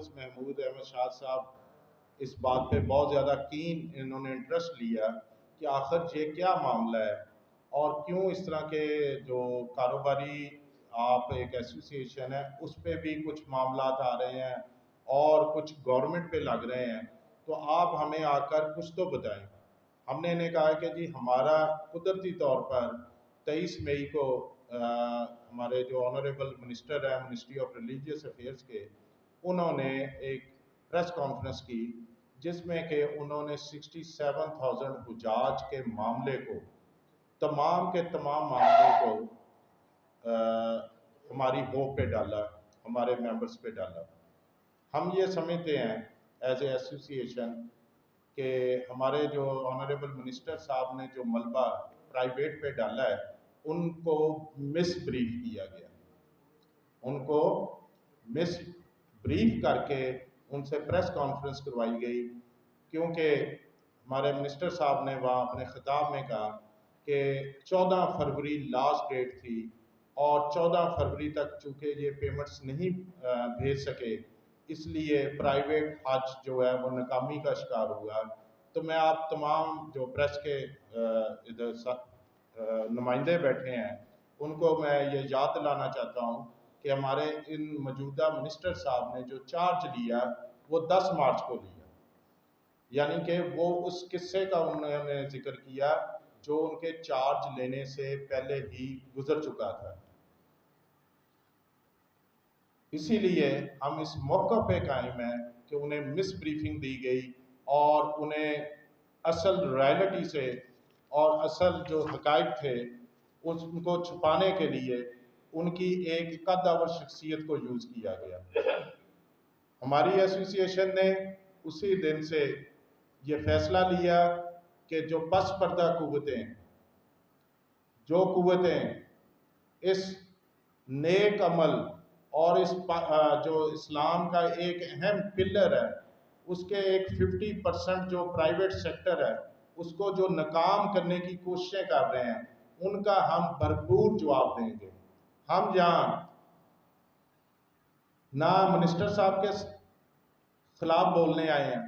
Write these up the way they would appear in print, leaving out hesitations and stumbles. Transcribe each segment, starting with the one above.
हाफिज़ महमूद अहमद शाह साहब इस बात पे बहुत ज़्यादा कीन इन्होंने इंटरेस्ट लिया कि आखिर ये क्या मामला है और क्यों इस तरह के जो कारोबारी आप एक एसोसिएशन है उस पर भी कुछ मामला आ रहे हैं और कुछ गवर्नमेंट पे लग रहे हैं, तो आप हमें आकर कुछ तो बताएं। हमने इन्हें कहा कि जी हमारा कुदरती तौर पर 23 मई को हमारे जो ऑनरेबल मिनिस्टर हैं मिनिस्ट्री ऑफ रिलीजियस अफेयर्स के, उन्होंने एक प्रेस कॉन्फ्रेंस की जिसमें कि उन्होंने 67,000 हुजाज के मामले को, तमाम के तमाम मामलों को हमारी होप पे डाला, हमारे मेंबर्स पे डाला। हम ये समझते हैं एज ए एसोसिएशन कि हमारे जो ऑनरेबल मिनिस्टर साहब ने जो मलबा प्राइवेट पे डाला है उनको मिस ब्रीफ किया गया, उनको मिस ब्रीफ करके उनसे प्रेस कॉन्फ्रेंस करवाई गई, क्योंकि हमारे मिनिस्टर साहब ने वहाँ अपने खिताब में कहा कि 14 फरवरी लास्ट डेट थी और 14 फरवरी तक चूँकि ये पेमेंट्स नहीं भेज सके, इसलिए प्राइवेट हज जो है वो नाकामी का शिकार हुआ। तो मैं आप तमाम जो प्रेस के इधर नुमाइंदे बैठे हैं उनको मैं ये याद दिलाना चाहता हूँ कि हमारे इन मौजूदा मिनिस्टर साहब ने जो चार्ज लिया वो 10 मार्च को लिया, यानी कि वो उस किस्से का उन्होंने जिक्र किया जो उनके चार्ज लेने से पहले ही गुजर चुका था। इसीलिए हम इस मौके पे कायम हैं कि उन्हें मिस ब्रीफिंग दी गई और उन्हें असल रियलिटी से और असल जो हकायक थे उनको छुपाने के लिए उनकी एक कद्दावर शख्सियत को यूज़ किया गया। हमारी एसोसिएशन ने उसी दिन से ये फैसला लिया कि जो पस पर्दा कुव्वतें, जो कुव्वतें इस नेक अमल और इस जो इस्लाम का एक अहम पिलर है उसके एक 50% जो प्राइवेट सेक्टर है उसको जो नाकाम करने की कोशिशें कर रहे हैं, उनका हम भरपूर जवाब देंगे। हम यहाँ ना मिनिस्टर साहब के खिलाफ बोलने आए हैं,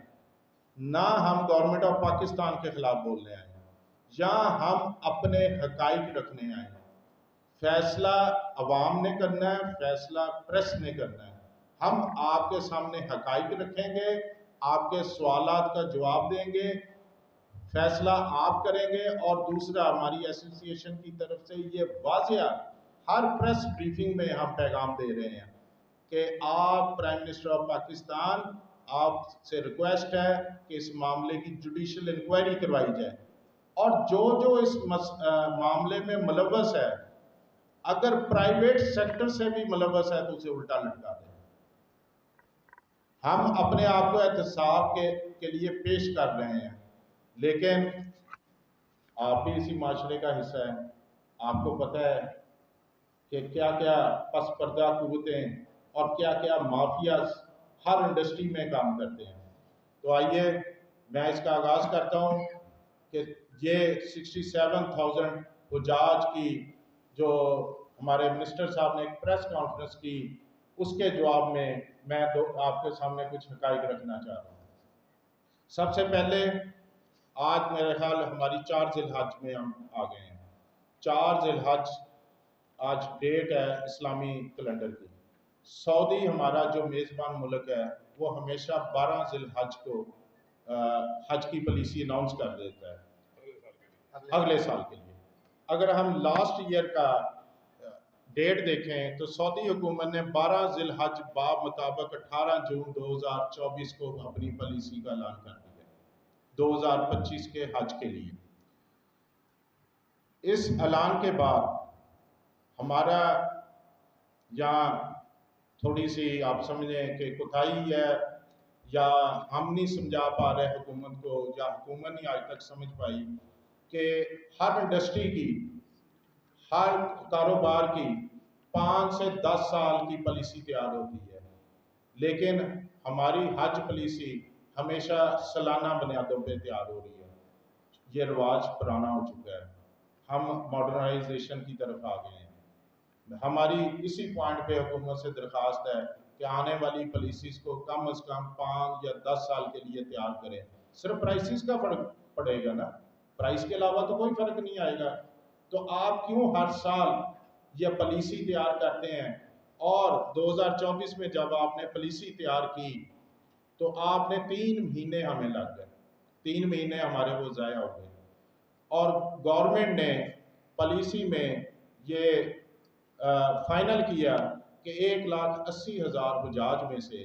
ना हम गवर्नमेंट ऑफ पाकिस्तान के खिलाफ बोलने आए हैं, यहाँ हम अपने हकाइक रखने आए हैं। फैसला अवाम ने करना है, फैसला प्रेस ने करना है। हम आपके सामने हकाइक रखेंगे, आपके सवालात का जवाब देंगे, फैसला आप करेंगे। और दूसरा, हमारी एसोसिएशन की तरफ से ये वाज़िया हर प्रेस ब्रीफिंग में हम पैगाम दे रहे हैं कि आप प्राइम मिनिस्टर ऑफ पाकिस्तान, आपसे रिक्वेस्ट है कि इस मामले की जुडिशल इंक्वायरी करवाई जाए और जो जो इस मामले में मुलव्वस है, अगर प्राइवेट सेक्टर से भी मुलव्वस है तो उसे उल्टा लटका दें। हम अपने आप को एहतसाब के लिए पेश कर रहे हैं, लेकिन आप भी इसी माशरे का हिस्सा हैं। आपको पता है कि क्या क्या पस पर्दा कुव्वतें और क्या क्या माफिया हर इंडस्ट्री में काम करते हैं। तो आइए मैं इसका आगाज़ करता हूँ कि ये 67,000 हुजाज की जो हमारे मिनिस्टर साहब ने एक प्रेस कॉन्फ्रेंस की, उसके जवाब में मैं आपके सामने कुछ हकाइक रखना चाह रहा हूँ। सबसे पहले, आज मेरे ख्याल हमारी 4 ज़िलहज में हम आ गए हैं। 4 ज़िलहज आज डेट है इस्लामी कैलेंडर की। सऊदी हमारा जो मेज़बान मुल्क है वो हमेशा 12 ज़िलहज को हज की पॉलिसी अनाउंस कर देता है अगले साल के लिए। अगर हम लास्ट ईयर का डेट देखें तो सऊदी हुकूमत ने 12 ज़िलहज बाब मुताबिक 18 जून 2024 को अपनी पॉलिसी का ऐलान कर दिया 2025 के हज के लिए। इस ऐलान के बाद हमारा यहाँ थोड़ी सी आप समझें कि कोताही है, या हम नहीं समझा पा रहे हुकूमत को, या हुकूमत नहीं आज तक समझ पाई कि हर इंडस्ट्री की, हर कारोबार की 5 से 10 साल की पॉलिसी तैयार होती है, लेकिन हमारी हज पॉलिसी हमेशा सालाना बुनियादों पे तैयार हो रही है। ये रिवाज पुराना हो चुका है, हम मॉडर्नाइजेशन की तरफ आ गए हैं। हमारी इसी पॉइंट पे हुकूमत से दरख्वास्त है कि आने वाली पॉलिसीज़ को कम से कम 5 या 10 साल के लिए तैयार करें। सिर्फ प्राइसेस का फ़र्क पड़ेगा ना, प्राइस के अलावा तो कोई फ़र्क नहीं आएगा। तो आप क्यों हर साल यह पॉलिसी तैयार करते हैं? और 2024 में जब आपने पॉलिसी तैयार की तो आपने 3 महीने हमें लग गए, 3 महीने हमारे वो ज़ाया हो गए। और गवर्नमेंट ने पॉलिसी में ये फाइनल किया कि 1,80,000 हुजाज में से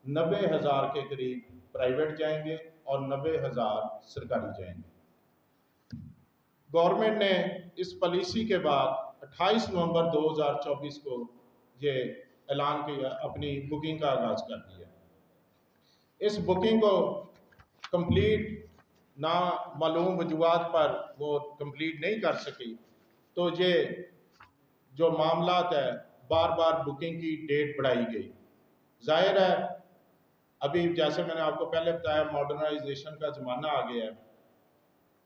90,000 के करीब प्राइवेट जाएंगे और 90,000 सरकारी जाएंगे। गवर्नमेंट ने इस पॉलिसी के बाद 28 नवंबर 2024 को ये ऐलान किया, अपनी बुकिंग का आगाज़ कर दिया। इस बुकिंग को कंप्लीट ना मालूम वजूहात पर वो कंप्लीट नहीं कर सकी, तो ये जो मामलात है बार बार बुकिंग की डेट बढ़ाई गई। जाहिर है अभी जैसे मैंने आपको पहले बताया मॉडर्नाइजेशन का ज़माना आ गया है।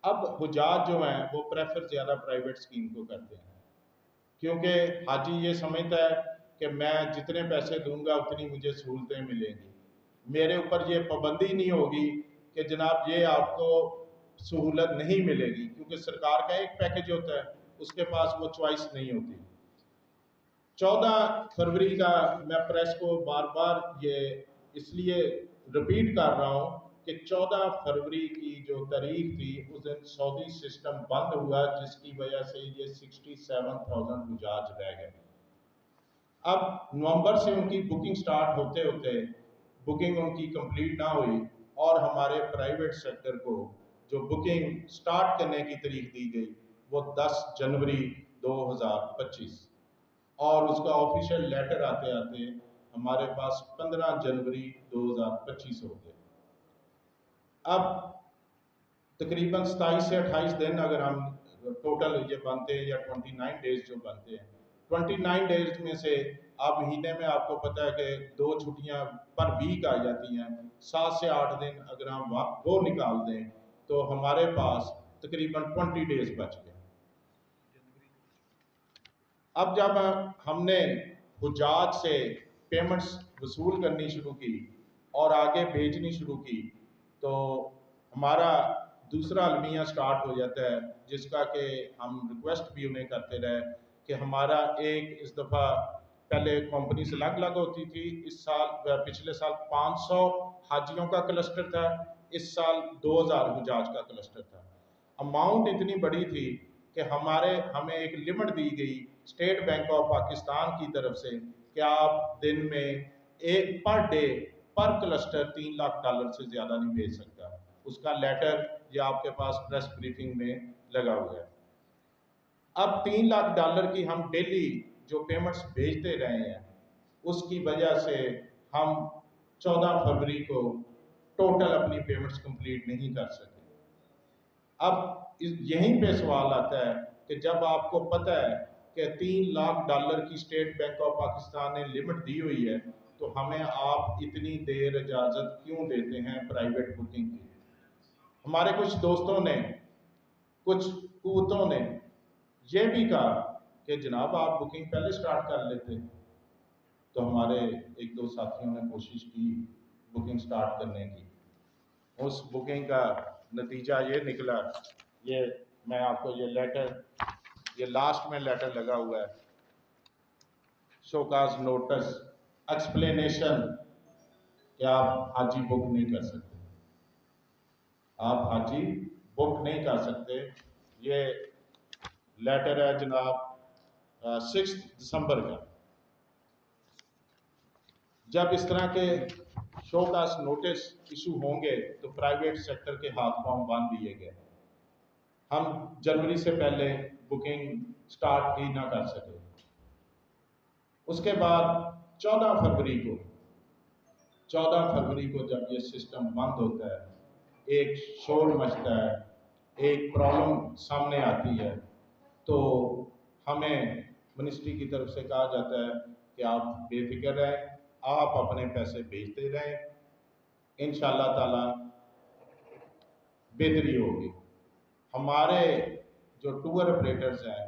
अब हुजाज जो हैं वो प्रेफर ज़्यादा प्राइवेट स्कीम को करते हैं, क्योंकि हाजी ये समझता है कि मैं जितने पैसे दूंगा उतनी मुझे सहूलतें मिलेंगी, मेरे ऊपर ये पाबंदी नहीं होगी कि जनाब ये आपको सहूलत नहीं मिलेगी, क्योंकि सरकार का एक पैकेज होता है, उसके पास वो चॉइस नहीं होती। 14 फरवरी का मैं प्रेस को बार बार ये इसलिए रिपीट कर रहा हूँ कि 14 फरवरी की जो तारीख थी उस दिन सऊदी सिस्टम बंद हुआ, जिसकी वजह से ये 67,000 हुजाज रह गए। अब नवंबर से उनकी बुकिंग स्टार्ट होते होते बुकिंग उनकी कंप्लीट ना हुई और हमारे प्राइवेट सेक्टर को जो बुकिंग स्टार्ट करने की तारीख दी गई वो 10 जनवरी 2025 और उसका ऑफिशियल लेटर आते आते हमारे पास 15 जनवरी 2025 हो गए। अब तकरीबन 27 से 28 दिन अगर हम टोटल ये बनते हैं या 29 डेज जो बनते हैं, 29 डेज में से आप महीने में आपको पता है कि 2 छुट्टियां पर वीक आ जाती हैं, 7 से 8 दिन अगर हम वो निकाल दें तो हमारे पास तकरीबन 20 डेज बच गए। अब जब हमने हुजाज से पेमेंट्स वसूल करनी शुरू की और आगे भेजनी शुरू की तो हमारा दूसरा अलमिया स्टार्ट हो जाता है, जिसका कि हम रिक्वेस्ट भी उन्हें करते रहे कि हमारा एक इस दफ़ा पहले कंपनी से अलग अलग होती थी, इस साल पिछले साल 500 हाजियों का क्लस्टर था, इस साल 2000 हुजाज का क्लस्टर था। अमाउंट इतनी बड़ी थी कि हमें एक लिमिट दी गई स्टेट बैंक ऑफ पाकिस्तान की तरफ से कि आप दिन में एक पर डे पर क्लस्टर $3 लाख से ज़्यादा नहीं भेज सकता। उसका लेटर ये आपके पास प्रेस ब्रीफिंग में लगा हुआ है। अब $3 लाख की हम डेली जो पेमेंट्स भेजते रहे हैं, उसकी वजह से हम 14 फरवरी को टोटल अपनी पेमेंट्स कंप्लीट नहीं कर सके। अब यहीं पे सवाल आता है कि जब आपको पता है कि $3 लाख की स्टेट बैंक ऑफ पाकिस्तान ने लिमिट दी हुई है, तो हमें आप इतनी देर इजाज़त क्यों देते हैं प्राइवेट बुकिंग की? हमारे कुछ दोस्तों ने, कुछ कुव्वतों ने ये भी कहा कि जनाब आप बुकिंग पहले स्टार्ट कर लेते। तो हमारे एक दो साथियों ने कोशिश की बुकिंग स्टार्ट करने की, उस बुकिंग का नतीजा ये निकला, ये मैं आपको ये लेटर, ये लास्ट में लेटर लगा हुआ है, शोकाज नोटिस एक्सप्लेनेशन कि आप हाजी बुक नहीं कर सकते, आप हाजी बुक नहीं कर सकते। ये लेटर है जनाब 6 दिसंबर का। जब इस तरह के शोकाज नोटिस इशू होंगे तो प्राइवेट सेक्टर के हाथ पांव बांध दिए गए, हम जनवरी से पहले बुकिंग स्टार्ट ही ना कर सके। उसके बाद 14 फरवरी को जब ये सिस्टम बंद होता है, एक शोर मचता है, एक प्रॉब्लम सामने आती है, तो हमें मिनिस्ट्री की तरफ से कहा जाता है कि आप बेफिक्र रहें, आप अपने पैसे भेजते रहें, इंशाअल्लाह ताला बेहतरी होगी। हमारे जो टूर ऑपरेटर्स हैं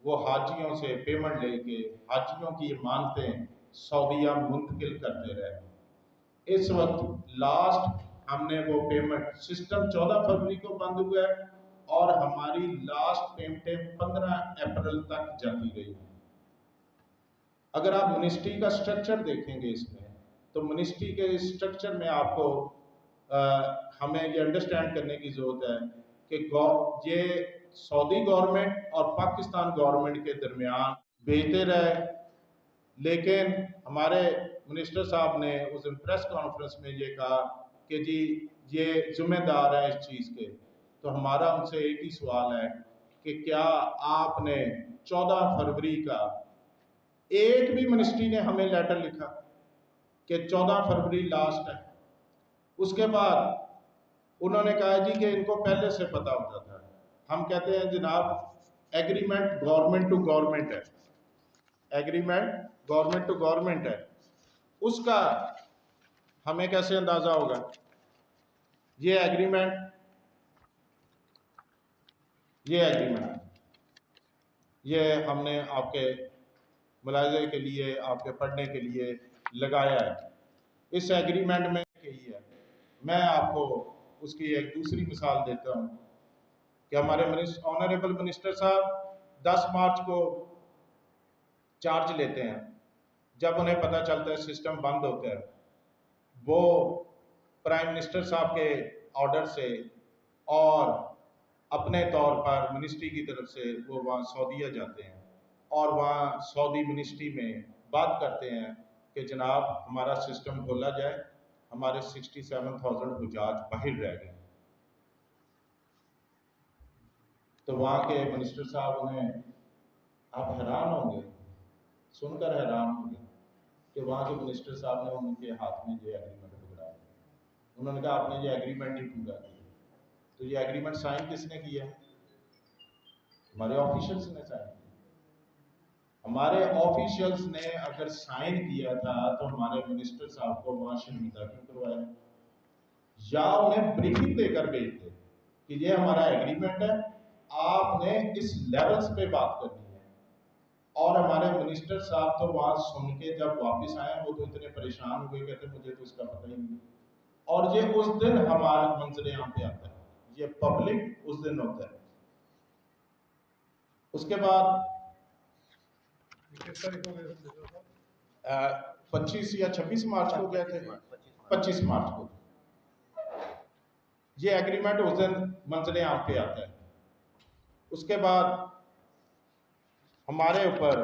वो हाजियों से पेमेंट लेके, हाजियों की मानते हैं सऊदीया मुंतकिल करते रहे। इस वक्त लास्ट हमने वो पेमेंट सिस्टम 14 फरवरी को बंद हुआ है और हमारी लास्ट पेमेंटें 15 अप्रैल तक जाती गई। अगर आप मिनिस्ट्री का स्ट्रक्चर देखेंगे इसमें, तो मिनिस्ट्री के स्ट्रक्चर में आपको हमें ये अंडरस्टैंड करने की ज़रूरत है कि ये सऊदी गवर्नमेंट और पाकिस्तान गवर्नमेंट के दरमियान बेहतर है, लेकिन हमारे मिनिस्टर साहब ने उस दिन प्रेस कॉन्फ्रेंस में ये कहा कि जी ये जिम्मेदार है इस चीज़ के। तो हमारा उनसे एक ही सवाल है कि क्या आपने 14 फरवरी का एक भी मिनिस्ट्री ने हमें लेटर लिखा कि 14 फरवरी लास्ट है? उसके बाद उन्होंने कहा जी कि इनको पहले से पता होता था। हम कहते हैं जनाब एग्रीमेंट गवर्नमेंट टू गवर्नमेंट है, एग्रीमेंट गवर्नमेंट टू गवर्नमेंट है, उसका हमें कैसे अंदाजा होगा? ये एग्रीमेंट ये हमने आपके मुलाज़े के लिए, आपके पढ़ने के लिए लगाया है। इस एग्रीमेंट में यही है। मैं आपको उसकी एक दूसरी मिसाल देता हूँ कि हमारे ऑनरेबल मिनिस्टर साहब 10 मार्च को चार्ज लेते हैं। जब उन्हें पता चलता है सिस्टम बंद होता है, वो प्राइम मिनिस्टर साहब के ऑर्डर से और अपने तौर पर मिनिस्ट्री की तरफ से वो वहाँ सऊदीया जाते हैं और वहाँ सऊदी मिनिस्ट्री में बात करते हैं कि जनाब हमारा सिस्टम खोला जाए, हमारे 67,000 हुजाज बाहर रह गए। तो वहाँ के मिनिस्टर साहब उन्हें, आप हैरान होंगे, सुनकर हैरान होंगे कि वहाँ के मिनिस्टर साहब ने उनके हाथ में ये एग्रीमेंट पकड़ा है। उन्होंने कहा आपने ये एग्रीमेंट ही पूरा किया। तो ये एग्रीमेंट साइन किसने किया? हमारे ऑफिशियल्स ने साइन किया। हमारे ऑफिशियल्स ने अगर साइन किया था तो हमारे मिनिस्टर साहब को वहां शर्मिंदा क्यों करवाया? या उन्हें ब्रीफिंग देकर भेजते कि ये हमारा एग्रीमेंट है, आपने इस लेवल्स पे बात करनी है। और हमारे मिनिस्टर साहब तो वहां सुन के जब वापस आए वो तो इतने परेशान हुए, कहते मुझे तो इसका पता ही नहीं। और ये उस दिन हमारे मंजर यहाँ पे आता है, ये पब्लिक उस दिन होता है। उसके बाद 25 या 26 मार्च को गए थे, 25 मार्च को ये एग्रीमेंट उस दिन मंजर आम पे आता है। उसके बाद हमारे ऊपर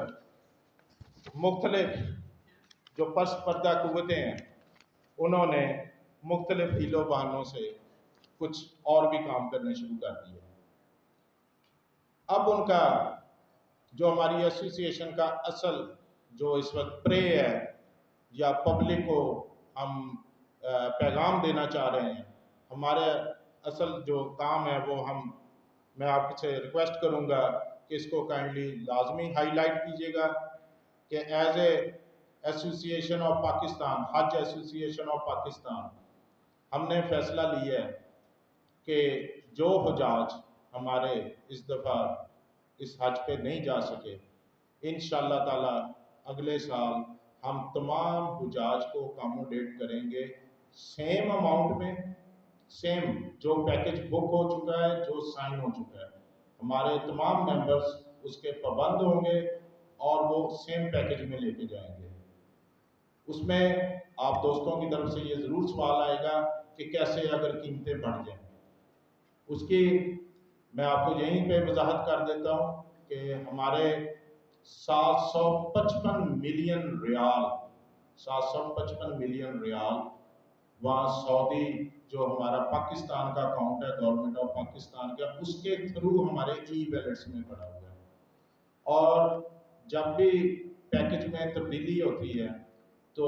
मुख्तलिफ जो पर्दा कुव्वतें हैं, उन्होंने मुख्तलिफ हीलो बहानों से कुछ और भी काम करने शुरू कर दिए। अब उनका जो हमारी एसोसिएशन का असल जो इस वक्त प्रे है या पब्लिक को हम पैगाम देना चाह रहे हैं, हमारे असल जो काम है वो मैं आपसे रिक्वेस्ट करूंगा कि इसको काइंडली लाजमी हाईलाइट कीजिएगा कि as a association of Pakistan, हज एसोसिएशन ऑफ पाकिस्तान, हमने फैसला लिया है कि जो हुजाज हमारे इस दफ़ा इस हज पे नहीं जा सके, इंशाअल्लाह ताला अगले साल हम तमाम हुजाज को अकोमोडेट करेंगे सेम अमाउंट में, सेम जो पैकेज बुक हो चुका है, जो साइन हो चुका है, हमारे तमाम मेंबर्स उसके पाबंद होंगे और वो सेम पैकेज में लेके जाएंगे। उसमें आप दोस्तों की तरफ से ये ज़रूर सवाल आएगा कि कैसे अगर कीमतें बढ़ जाएं। उसकी मैं आपको यहीं पे वजाहत कर देता हूँ कि हमारे 755 मिलियन रियाल वहाँ सऊदी जो हमारा पाकिस्तान का अकाउंट है, गवर्नमेंट ऑफ पाकिस्तान का, उसके थ्रू हमारे ई वैलेट्स में पड़ा हुआ है। और जब भी पैकेज में तब्दीली होती है तो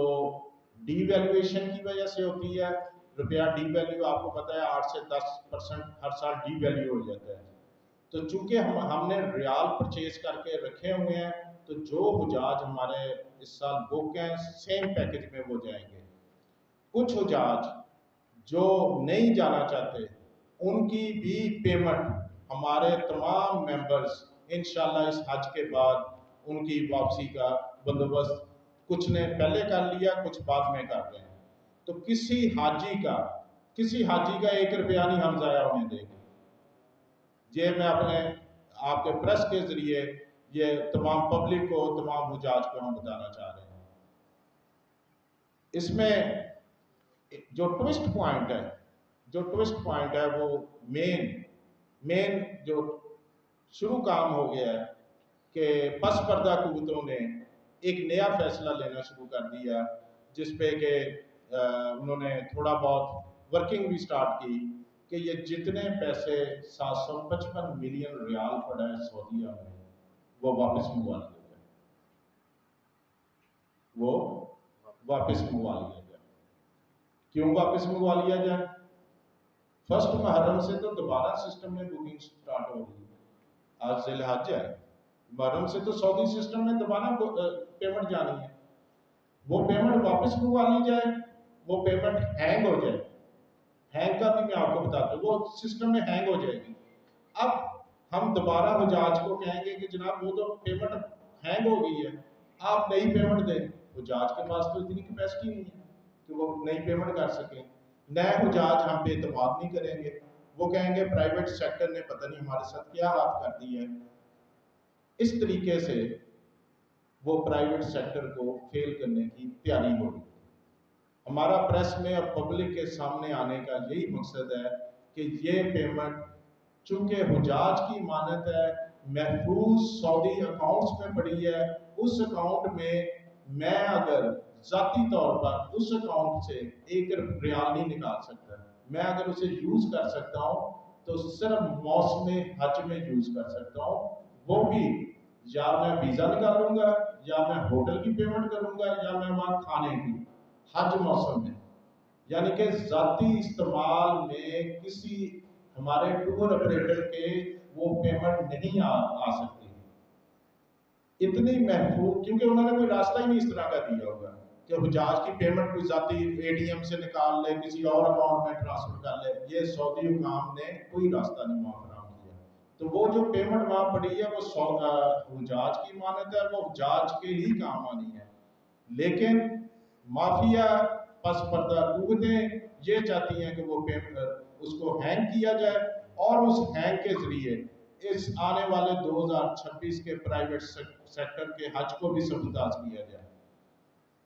डीवैल्यूएशन की वजह से होती है। रुपया डीवैल्यू, आपको पता है 8 से 10% हर साल डीवैल्यू हो जाता है। तो चूंकि हमने रियाल परचेज करके रखे हुए हैं, तो जो हुजाज हमारे इस साल बुक हैं सेम पैकेज में वो जाएंगे। कुछ हुजाज जो नहीं जाना चाहते उनकी भी पेमेंट हमारे तमाम मेंबर्स इंशाल्लाह इस हज के बाद उनकी वापसी का बंदोबस्त कुछ ने पहले कर लिया, कुछ बाद में कर रहे हैं। तो किसी हाजी का 1 रुपया नहीं हम ज़ाया होने देंगे। ये मैं अपने आपके प्रेस के ज़रिए ये तमाम पब्लिक को, तमाम हुजाज को हम बताना चाह रहे हैं। इसमें जो ट्विस्ट पॉइंट है वो मेन जो शुरू काम हो गया है कि पस पर्दा कुव्वतों ने एक नया फैसला लेना शुरू कर दिया, जिस पे कि उन्होंने थोड़ा बहुत वर्किंग भी स्टार्ट की कि ये जितने पैसे 755 मिलियन रियाल पड़ा है सऊदीया में, वो वापस मंगवा लिया जाए। क्यों वापस मंगवा लिया जाए? फर्स्ट मुहर्रम से तो दोबारा सिस्टम में बुकिंग स्टार्ट हो रही है। आज ज़िल-हज है, मुहर्रम से तो सऊदी सिस्टम में दोबारा पेमेंट जानी है। वो पेमेंट वापस मंगवा ली जाए, वो पेमेंट हैंग हो जाए। हैंग का भी मैं आपको बताता हूँ, वो सिस्टम में हैंग हो जाएगी। अब हम दोबारा हुजाज को कहेंगे कि जनाब वो तो पेमेंट हैंग हो गई है, आप नई पेमेंट दें। हुजाज के पास तो इतनी कैपेसिटी नहीं है कि वो नई पेमेंट कर सकें। नए हुजाज हम पे एतमाद नहीं करेंगे, वो कहेंगे प्राइवेट सेक्टर ने पता नहीं हमारे साथ क्या हाथ कर दी है। इस तरीके से वो प्राइवेट सेक्टर को फेल करने की तैयारी होगी। हमारा प्रेस में और पब्लिक के सामने आने का यही मकसद है कि ये पेमेंट चूंकि हुजाज की मानत है, महफूज सऊदी अकाउंट्स में पड़ी है, उस अकाउंट में मैं अगर ज़ाती तौर पर उस अकाउंट से 1 रियाल नहीं निकाल सकता। मैं अगर उसे यूज़ कर सकता हूँ तो सिर्फ मौसम हज में यूज़ कर सकता हूँ। वो भी या मैं वीज़ा निकालूंगा, या मैं होटल की पेमेंट करूंगा, या मैं वहाँ खाने की हज मौसम में, यानी कि ज़ाती इस्तेमाल में किसी हमारे टूर ऑपरेटर के वो पेमेंट नहीं आ सकती। इतनी महफूज, क्योंकि उन्होंने कोई रास्ता ही नहीं इस तरह का दिया होगा कि हुजाज की पेमेंट कोई ज़ाती ATM से निकाल ले, किसी और अकाउंट में ट्रांसफर कर ले। ये सऊदी हुकाम ने कोई रास्ता नहीं वहाँ फराहम किया। तो वो जो पेमेंट वहाँ पड़ी है वो हुजाज की मानत है, वो हुजाज के ही काम आनी है। लेकिन माफिया पस पर्दा कुव्वतें ये चाहती हैं कि वो उसको हैंग किया जाए, और उस हैंग के जरिए इस आने वाले 2026 के प्राइवेट सेक्टर के हज को भी सबूताज किया जाए।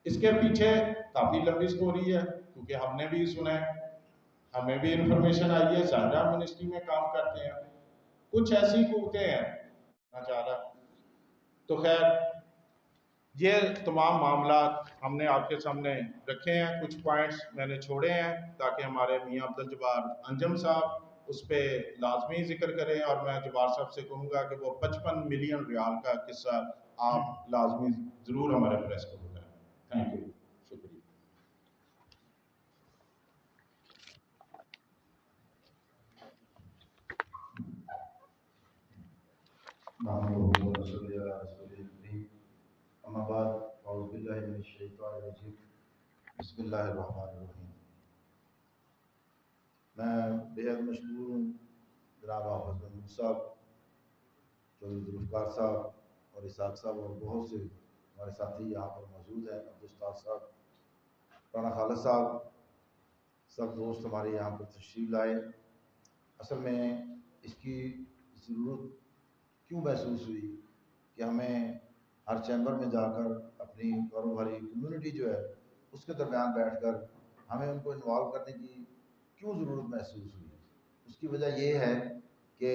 इसके पीछे काफ़ी लंबी स्टोरी है, क्योंकि हमने भी सुना है, हमें भी इंफॉर्मेशन आई है, साझा मिनिस्ट्री में काम करते हैं, कुछ ऐसी कुव्वतें हैं। तो खैर ये तमाम मामला हमने आपके सामने रखे हैं। कुछ पॉइंट्स मैंने छोड़े हैं ताकि हमारे मियाँ अब्दुल जब्बार अंजम साहब उस पर लाजमी जिक्र करें, और मैं जब्बार साहब से कहूँगा कि वो 55 मिलियन रियाल का किस्सा आप लाजमी ज़रूर हमारे प्रेस को बताएं। थैंक यू, शुक्रिया। मैं बेहद मशहूर हूँ जनाब हाफ़िज़ महमूद साहब, चौधरी जुल्फ़िकार साहब और इसाक साहब और बहुत से हमारे साथी यहाँ पर मौजूद हैं, अब्दुल साहब, राना खालिद साहब, सब दोस्त हमारे यहाँ पर तशरीफ़ लाए। असल में इसकी ज़रूरत क्यों महसूस हुई कि हमें हर चैम्बर में जाकर अपनी कारोबारी कम्युनिटी जो है उसके दरमियान बैठकर हमें उनको इन्वॉल्व करने की क्यों ज़रूरत महसूस हुई? उसकी वजह ये है कि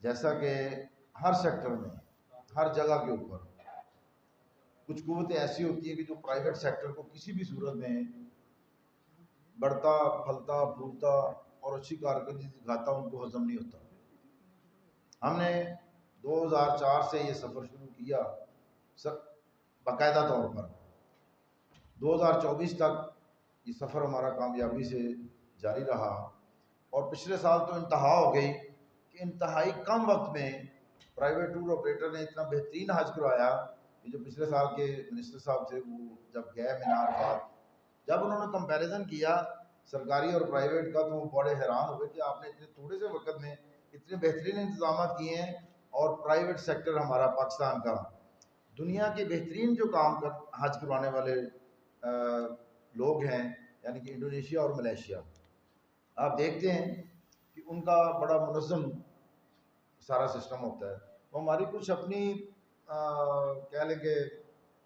जैसा कि हर सेक्टर में, हर जगह के ऊपर कुछ कुव्वतें ऐसी होती हैं कि जो प्राइवेट सेक्टर को किसी भी सूरत में बढ़ता, फलता, फूलता और अच्छी कारकर्दगी दिखाता उनको हजम नहीं होता। हमने 2004 से ये सफ़र शुरू किया बाकायदा तौर पर। 2024 तक ये सफ़र हमारा कामयाबी से जारी रहा, और पिछले साल तो इंतहा हो गई कि इंतहाई कम वक्त में प्राइवेट टूर ऑपरेटर ने इतना बेहतरीन हज करवाया कि जो पिछले साल के मिनिस्टर साहब थे वो जब गए मीनार अरफात, जब उन्होंने कंपैरिजन किया सरकारी और प्राइवेट का, तो वो बड़े हैरान हुए कि आपने इतने थोड़े से वक्त में इतने बेहतरीन इंतजाम किए हैं, और प्राइवेट सेक्टर हमारा पाकिस्तान का दुनिया के बेहतरीन जो काम कर हज करवाने वाले लोग हैं, यानी कि इंडोनेशिया और मलेशिया, आप देखते हैं कि उनका बड़ा मुनज़्ज़म सारा सिस्टम होता है। वो हमारी कुछ अपनी कह लें कि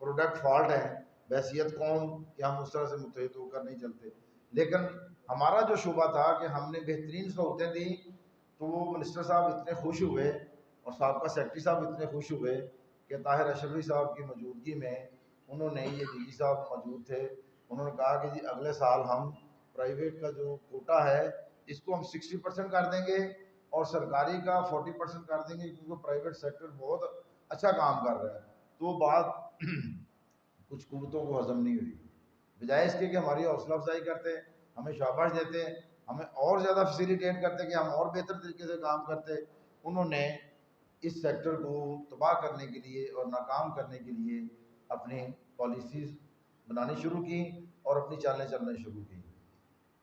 प्रोडक्ट फॉल्ट है, बैसियत कौम कि हम उस तरह से मुतहद होकर नहीं चलते। लेकिन हमारा जो शुबा था कि हमने बेहतरीन सहूलतें दी, तो वो मिनिस्टर साहब इतने खुश हुए और साबका सेक्रेटरी साहब इतने खुश हुए कि ताहिर अशरफी साहब की मौजूदगी में उन्होंने, ये डीजी साहब मौजूद थे, उन्होंने कहा कि जी अगले साल हम प्राइवेट का जो कोटा है इसको हम 60% कर देंगे और सरकारी का 40% कर देंगे, क्योंकि प्राइवेट सेक्टर बहुत अच्छा काम कर रहा है। तो वो बात कुछ कुव्वतों को हजम नहीं हुई। बजाय इसके कि हमारी हौसला अफजाई करते, हमें शाबाश देते, हमें और ज़्यादा फैसिलिटेट करते कि हम और बेहतर तरीके से काम करते, उन्होंने इस सेक्टर को तबाह करने के लिए और नाकाम करने के लिए अपनी पॉलिसीज़ बनानी शुरू की और अपनी चालें चलना शुरू की।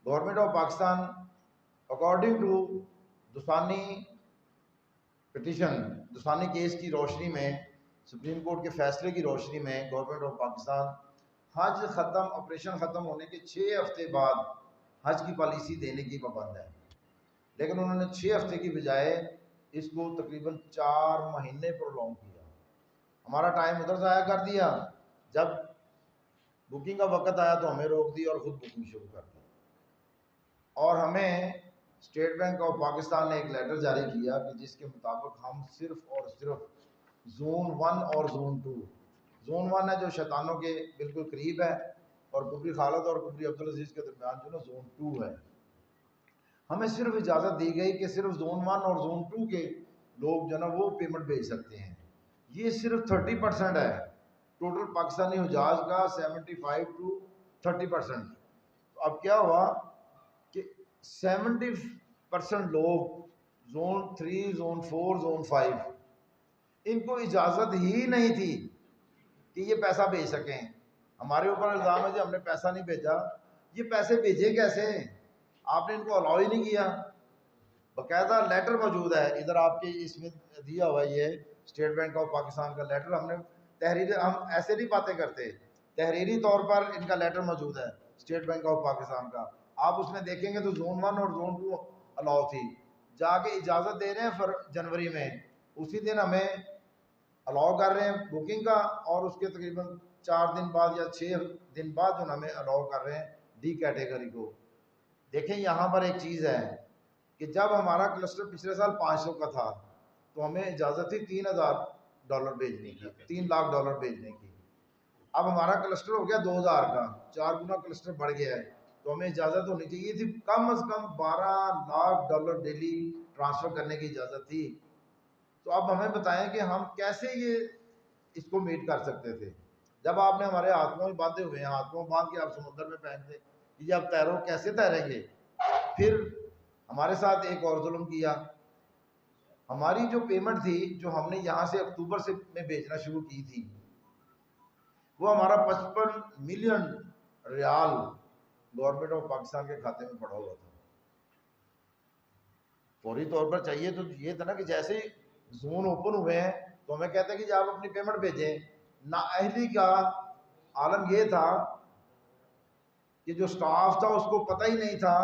Government of Pakistan according to दुसानी पिटीशन, दुसानी केस की रोशनी में, सुप्रीम कोर्ट के फैसले की रोशनी में, गवर्नमेंट ऑफ पाकिस्तान हज ख़त्म, ऑपरेशन ख़त्म होने के 6 हफ्ते बाद हज की पॉलिसी देने की पाबंद है। लेकिन उन्होंने 6 हफ्ते की बजाय इसको तकरीबन 4 महीने प्रोलॉन्ग किया। हमारा टाइम उधर ज़ाया कर दिया, जब बुकिंग का वक्त आया तो हमें रोक दी और ख़ुद बुकिंग शुरू कर दी। और हमें स्टेट बैंक ऑफ पाकिस्तान ने एक लेटर जारी किया कि जिसके मुताबिक हम सिर्फ और सिर्फ जोन 1 और जोन 2, जोन 1 है जो शैतानों के बिल्कुल करीब है, और कुबरी खालिद और कुबरी अब्दुल अजीज़ के दरमियान जो ना जोन 2 है, हमें सिर्फ इजाज़त दी गई कि सिर्फ जोन 1 और जोन 2 के लोग जो ना वो पेमेंट भेज सकते हैं। ये सिर्फ 30% है टोटल पाकिस्तानी हुजाज का, 75 to 30%। तो अब क्या हुआ कि 70% लोग जोन 3, जोन 4, जोन 5, इनको इजाज़त ही नहीं थी कि ये पैसा भेज सकें। हमारे ऊपर इल्ज़ाम है कि हमने पैसा नहीं भेजा। ये पैसे भेजे कैसे? आपने इनको अलाउ ही नहीं किया। बाकायदा लेटर मौजूद है इधर आपके इसमें दिया हुआ, ये स्टेट बैंक ऑफ पाकिस्तान का लेटर। हमने तहरीर, हम ऐसे नहीं बातें करते, तहरीरी तौर पर इनका लेटर मौजूद है स्टेट बैंक ऑफ पाकिस्तान का। आप उसमें देखेंगे तो जोन 1 और जोन 2 अलाउ थी, जाके इजाज़त दे रहे हैं फिर जनवरी में, उसी दिन हमें अलाउ कर रहे हैं बुकिंग का, और उसके तकरीबन 4 दिन बाद या 6 दिन बाद जो हमें अलाउ कर रहे हैं डी कैटेगरी को। देखें यहाँ पर एक चीज़ है कि जब हमारा क्लस्टर पिछले साल 500 का था तो हमें इजाज़त थी $3000 भेजने की, $3 लाख भेजने की। अब हमारा क्लस्टर हो गया 2000 का, 4 गुना क्लस्टर बढ़ गया है, तो हमें इजाज़त होनी चाहिए थी कम से कम $12 लाख डेली ट्रांसफ़र करने की इजाज़त थी। तो अब हमें बताएं कि हम कैसे ये इसको मीट कर सकते थे, जब आपने हमारे हाथों में बांधे हुए हैं, हाथों में बांध के आप समुद्र में फेंकते, ये अब तैरो कैसे तैरेंगे? फिर हमारे साथ एक और जुल्म किया। हमारी जो पेमेंट थी, जो हमने यहाँ से अक्टूबर से में बेचना शुरू की थी, वो हमारा 55 मिलियन रियाल गवर्नमेंट ऑफ पाकिस्तान के खाते में पड़ा हुआ था। फौरी तौर पर चाहिए तो ये था ना कि जैसे ही जोन ओपन हुए हैं तो हमें कहते हैं कि आप अपनी पेमेंट भेजें। नाअहली का आलम ये था कि जो स्टाफ था उसको पता ही नहीं था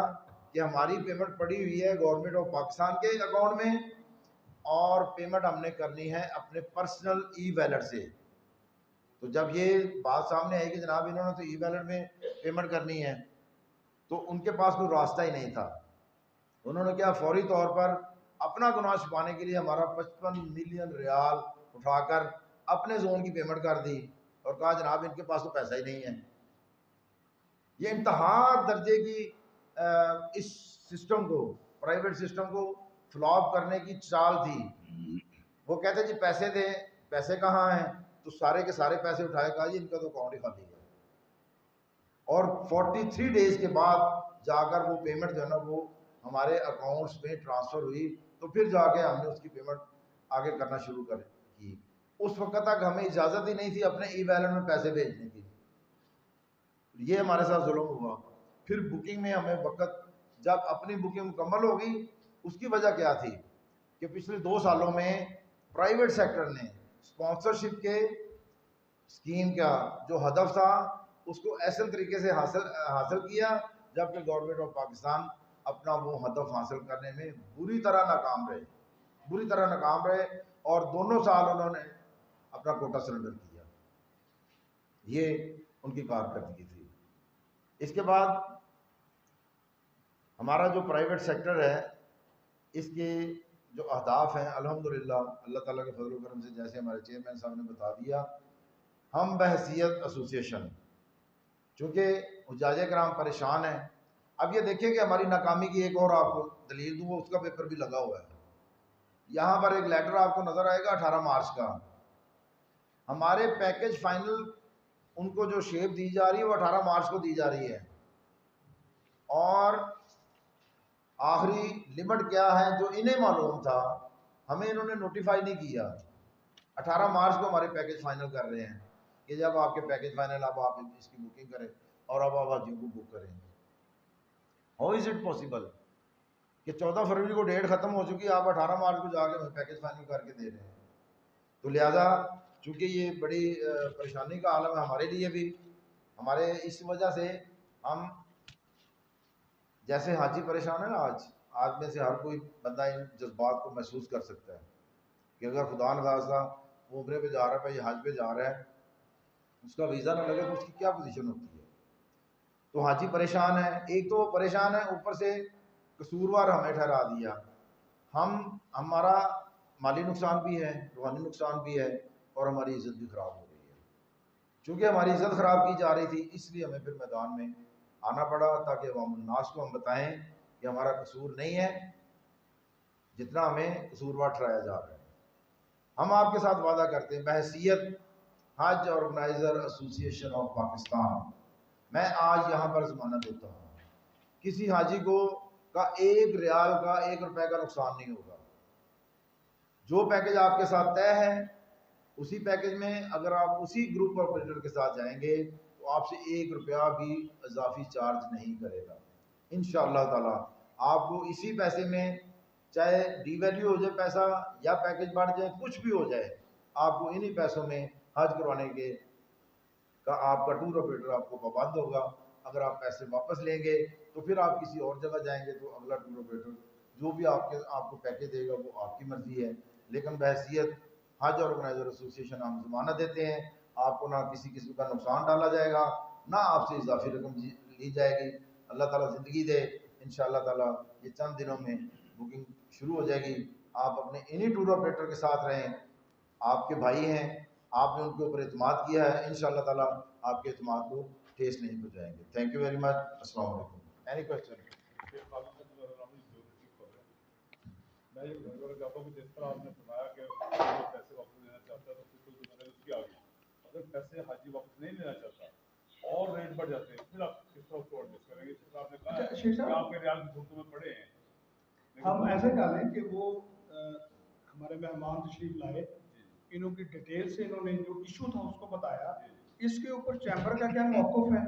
कि हमारी पेमेंट पड़ी हुई है गवर्नमेंट ऑफ पाकिस्तान के अकाउंट में, और पेमेंट हमने करनी है अपने पर्सनल ई वैलेट से। तो जब ये बात सामने आई कि जनाब इन्होंने तो ई वैलेट में पेमेंट करनी है, तो उनके पास कोई रास्ता ही नहीं था। उन्होंने क्या, फौरी तौर पर अपना गुनाह छुपाने के लिए हमारा 55 मिलियन रियाल उठाकर अपने जोन की पेमेंट कर दी और कहा जनाब इनके पास तो पैसा ही नहीं है। ये इंतहा दर्जे की इस सिस्टम को, प्राइवेट सिस्टम को फ्लॉप करने की चाल थी। वो कहते जी पैसे दें, पैसे कहाँ हैं? तो सारे के सारे पैसे उठाए, कहा जी इनका तो अकाउंट ही खाली है। और 43 डेज के बाद जाकर वो पेमेंट जो है ना वो हमारे अकाउंट्स में ट्रांसफ़र हुई, तो फिर जाके हमने उसकी पेमेंट आगे करना शुरू की। उस वक्त तक हमें इजाज़त ही नहीं थी अपने ई वैलेट में पैसे भेजने की। ये हमारे साथ जुल्म हुआ। फिर बुकिंग में हमें वक्त, जब अपनी बुकिंग मुकम्मल हो गई, उसकी वजह क्या थी कि पिछले 2 सालों में प्राइवेट सेक्टर ने स्पॉन्सरशिप के स्कीम का जो हदफ था उसको ऐसे तरीके से हासिल किया, जबकि गवर्नमेंट ऑफ पाकिस्तान अपना वो हदफ हासिल करने में बुरी तरह नाकाम रहे और दोनों साल उन्होंने अपना कोटा सरेंडर किया। ये उनकी कारकर्दगी थी। इसके बाद हमारा जो प्राइवेट सेक्टर है, इसके जो अहदाफ हैं, अल्हम्दुलिल्लाह अल्लाह ताला के फजल करम से, जैसे हमारे चेयरमैन साहब ने बता दिया, हम बहसीयत एसोसिएशन, चूँकि हुज्जाज कराम परेशान हैं। अब ये देखिए कि हमारी नाकामी की एक और आपको दलील दूँ, उसका पेपर भी लगा हुआ है। यहाँ पर एक लेटर आपको नज़र आएगा 18 मार्च का। हमारे पैकेज फाइनल उनको जो शेप दी जा रही है वो 18 मार्च को दी जा रही है, और आखिरी लिमिट क्या है जो इन्हें मालूम था, हमें इन्होंने नोटिफाई नहीं किया। 18 मार्च को हमारे पैकेज फाइनल कर रहे हैं कि जब आपके पैकेज फाइनल, अब आप इसकी बुकिंग करें और अब आप हाजियों को बुक करें। हाउ इज़ इट पॉसिबल कि 14 फरवरी को डेट ख़त्म हो चुकी है, आप 18 मार्च को जाके हमें पैकेज फाइनल करके दे रहे हैं। तो लिहाजा चूँकि ये बड़ी परेशानी का आलम है हमारे लिए भी, हमारे इस वजह से हम, जैसे हाजी परेशान है ना, आज में से हर कोई बंदा इन जज्बात को महसूस कर सकता है कि अगर खुदा न खास्ता वो उम्रे पे जा रहा है, भाई हज पे जा रहा है, उसका वीज़ा ना लगे तो उसकी क्या पोजीशन होती है। तो हाजी परेशान है, एक तो परेशान है, ऊपर से कसूरवार हमें ठहरा दिया। हमारा माली नुकसान भी है, रूहानी नुकसान भी है, और हमारी इज़्ज़त भी ख़राब हो रही है। चूँकि हमारी इज़्ज़त ख़राब की जा रही थी, इसलिए हमें फिर मैदान में आना पड़ा, ताकि अवामुन्नास को हम बताएं कि हमारा कसूर नहीं है जितना हमें कसूरवार ठहराया जा रहा है। हम आपके साथ वादा करते हैं बहसीयत हज ऑर्गेनाइज़र एसोसिएशन ऑफ पाकिस्तान, मैं आज यहाँ पर ज़मानत देता हूँ, किसी हाजी को का 1 रियाल का 1 रुपए का नुकसान नहीं होगा। जो पैकेज आपके साथ तय है, उसी पैकेज में अगर आप उसी ग्रुप ऑपरेटर के साथ जाएंगे तो आपसे 1 रुपया भी इजाफी चार्ज नहीं करेगा। इंशाअल्लाह ताला आपको इसी पैसे में, चाहे डीवैल्यू हो जाए पैसा या पैकेज बढ़ जाए, कुछ भी हो जाए, आपको इन्हीं पैसों में हज करवाने के का आपका टूर ऑपरेटर आपको पाबंद होगा। अगर आप पैसे वापस लेंगे तो फिर आप किसी और जगह जाएंगे तो अगला टूर ऑपरेटर जो भी आपको पैकेज देगा वो आपकी मर्जी है। लेकिन बहसीयत हज ऑर्गेनाइजर एसोसिएशन हम ज़मानत देते हैं, आपको ना किसी किस्म का नुकसान डाला जाएगा, ना आपसे इजाफी रकम ली जाएगी। अल्लाह ताला ज़िंदगी दे, इंशाअल्लाह ताला ये चंद दिनों में बुकिंग शुरू हो जाएगी। आप अपने इन्हीं टूर ऑपरेटर के साथ रहें, आपके भाई हैं, आपने उनके ऊपर एतमाद किया है, इंशाअल्लाह ताला आपके एतमाद को ठेस नहीं पहुँचाएंगे। Thank you very much. अस्सलाम वालेकुम। Any question? मैं ये चाहता हूँ कि जिस तरह आपने सुनाया कि पैसे वापस लेना चाहता है तो फिर तो मैंने उसकी आ गई, अगर पैसे हाजी वापस नहीं लेना चाहता और रेट बढ़ जाते हैं, फिर आप किस तरह उसको एडजस्ट करेंगे? जिस तरह आपने कहा कि आपके रियाल की सूरतों में पड़े हैं, हम ऐसे कर लें कि वो हमारे मेहमान तशरीफ लाए, इन्हों की डिटेल से इन्होंने जो इशू था उसको बताया, इसके ऊपर चैम्बर का क्या मौक़िफ़ है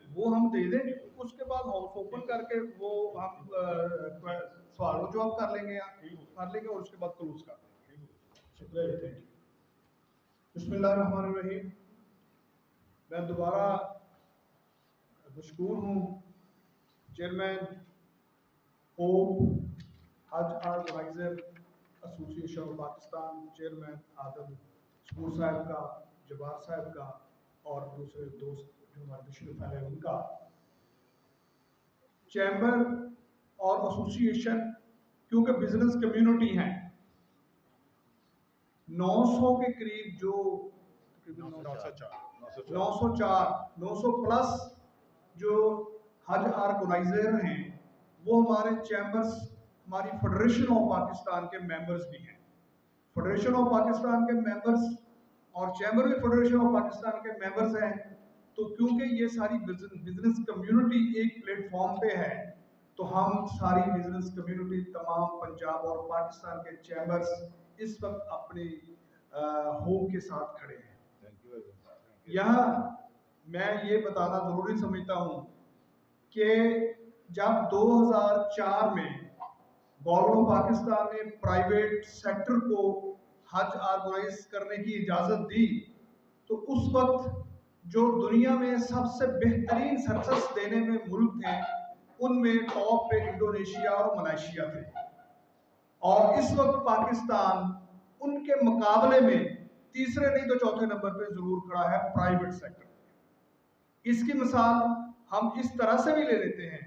वो हम दे दें, उसके बाद हाउस ओपन करके वो हम सवाल जवाब कर लेंगे और उसके बाद क्लोज कर देंगे। शुक्रिया, थैंक यू। बिस्मिल्लाहिर्रहमानिर्रहीम। मैं दोबारा मशकूर हूँ chairman HOAP Hajj organizer association of Pakistan, chairman Adam शूर साहब का, जबार साहब का और दूसरे दोस्त जो हमारे तशरीफ आए उनका। चैम्बर और एसोसिएशन क्योंकि बिजनेस कम्युनिटी हैं, 900 के करीब जो तकरीबन 900 प्लस जो हज ऑर्गेनाइजर हैं वो हमारे चैम्बर्स, हमारी फेडरेशन ऑफ पाकिस्तान के मेंबर्स भी हैं। फेडरेशन ऑफ पाकिस्तान के मेंबर्स और चैम्बर भी फेडरेशन ऑफ पाकिस्तान के मेंबर्स हैं। तो क्योंकि ये सारी बिजनेस कम्युनिटी एक प्लेटफॉर्म पे है, तो हम सारी बिजनेस कम्युनिटी, तमाम पंजाब और पाकिस्तान के चैम्बर्स इस वक्त अपनी होप के साथ खड़े हैं। यहाँ मैं ये बताना ज़रूरी समझता हूँ कि जब 2004 में गवर्नमेंट ऑफ पाकिस्तान ने प्राइवेट सेक्टर को हज ऑर्गेनाइज करने की इजाज़त दी, तो उस वक्त जो दुनिया में सबसे बेहतरीन सर्विस देने में मुल्क थे, उनमें टॉप पे इंडोनेशिया और मलेशिया थे। और इस वक्त पाकिस्तान उनके मुकाबले में तीसरे नहीं तो चौथे नंबर पे जरूर खड़ा है प्राइवेट सेक्टर। इसकी मिसाल हम इस तरह से भी ले लेते हैं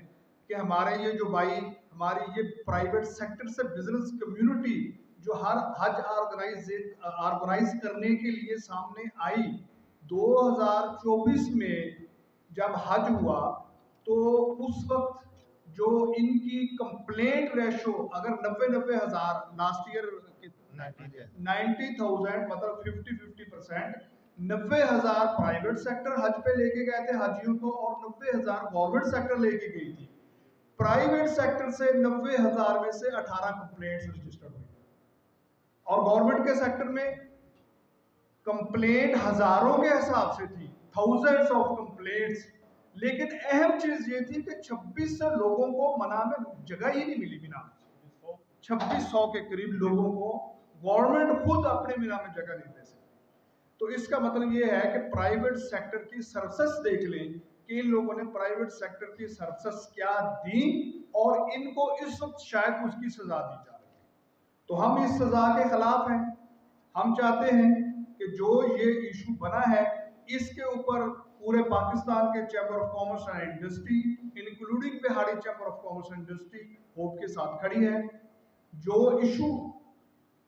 कि हमारे ये जो भाई हमारी ये प्राइवेट सेक्टर से बिजनेस कम्युनिटी जो हर हज ऑर्गेनाइज करने के लिए सामने आई, 2024 में जब हज हुआ तो उस वक्त जो इनकी कंप्लेंट रेशो अगर 90 हज़ार लास्ट ईयर 90,000 मतलब 50% 90,000 प्राइवेट सेक्टर हज पे लेके गए थे हाजियों को और 90,000 गवर्नमेंट सेक्टर लेके गई थी। प्राइवेट सेक्टर से 90,000 में से 18 कंप्लेंट्स रजिस्टर हुई और गवर्नमेंट के सेक्टर में कंप्लेंट हजारों के हिसाब से थी, थाउजेंड्स ऑफ कंप्लेंट्स। लेकिन अहम चीज ये थी कि 2600 लोगों को मना में जगह ही नहीं मिली मीना। 2600 के करीब लोगों को गवर्नमेंट खुद अपने मीना में जगह नहीं दे सकती। तो इसका मतलब ये है कि प्राइवेट सेक्टर की सर्विसेज देख लें कि इन लोगों ने प्राइवेट सेक्टर की सर्विसेज क्या दी और इनको इस वक्त शायद उसकी सजा दी जा रही है। तो हम इस सजा के खिलाफ हैं। हम चाहते हैं कि जो ये इशू बना है इसके ऊपर पूरे पाकिस्तान के chamber of commerce and industry including बिहाड़ी chamber of commerce and industry HOAP के साथ खड़ी है। जो इशू